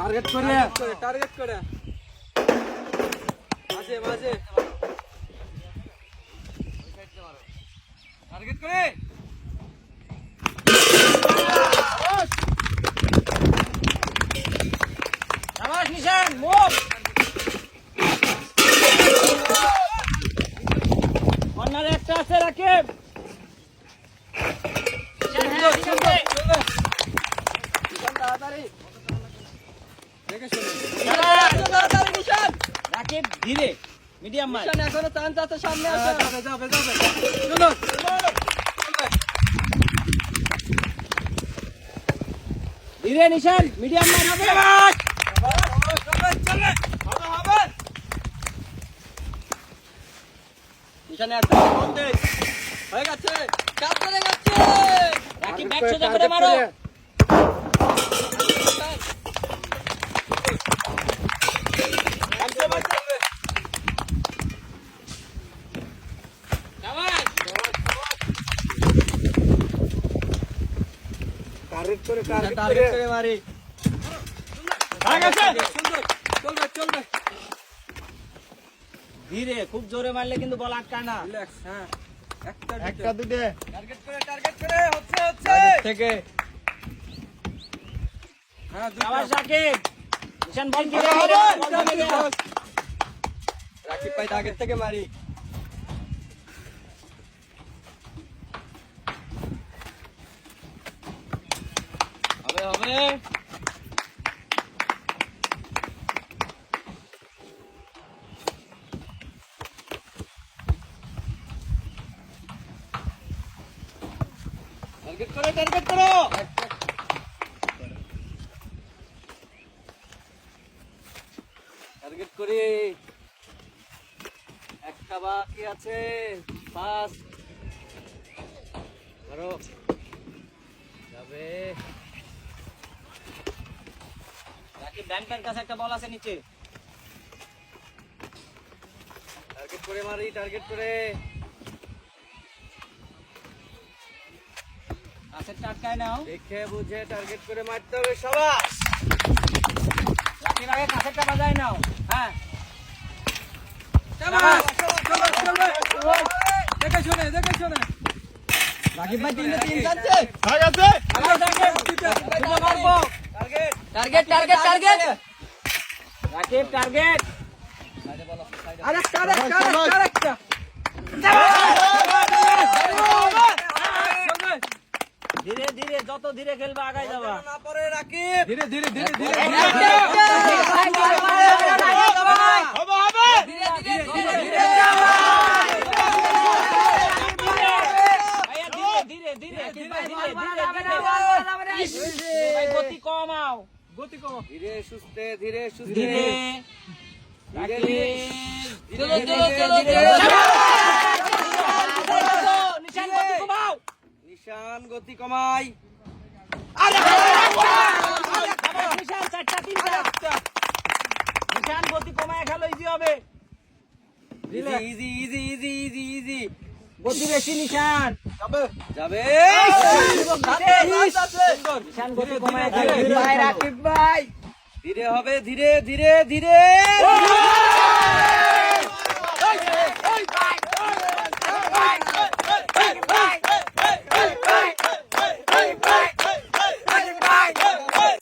target করে মাঝে target করে শাবাশ নিশান মুভ কর্নারে একটা আছে রাকিব রাকিব ধীরে মিডিয়াম মার এখনো চান্স আছে সামনে আছে যাবে ধীরে নিশান মিডিয়াম মার হবে হবে নিশানে একটা বল দে হয়ে গেছে কাজ করে গেছে রাকিব ব্যাক সোজা করে মারো টার্গেট করে মারি সুন্দর চলবে ধীরে খুব জোরে মারলে কিন্তু বল আটকায় না রিল্যাক্স হ্যাঁ একটা দুটো টার্গেট করে হচ্ছে থেকে হ্যাঁ শাবাশ রাকিব নিশান বল কি রাকিব ভাই টার্গেট থেকে মারি হবে টার্গেট করো টার্গেট করি একটা বাকি আছে পাস ধরো যাবে রাকিব ব্যাংকের কাছে একটা বল আছে নিচে টার্গেট করে মারি টার্গেট করে কাছেরটা আটকায় নাও দেখে বুঝে টার্গেট করে মারতে হবে শাবাশ রাকিব আগে কাছেরটা বাজায় নাও হ্যাঁ শাবাশ দেখে শুনে রাকিব ভাই তিন যাচ্ছে হয়ে গেছে টার্গেট রাকিব টার্গেট আরেকটা ধীরে ধীরে যত ধীরে খেলবে আগায় যাবা না পরে রাকিব ধীরে গতি কমাও ধীরে সুস্থে ধীরে নিশান গতি কমাই নিশান গতি কমায় খেলো ইজি হবে ইজি গতি বেশি নিশান যাবে নিশান গতি কমায় রাকিব ভাই ধীরে হবে ধীরে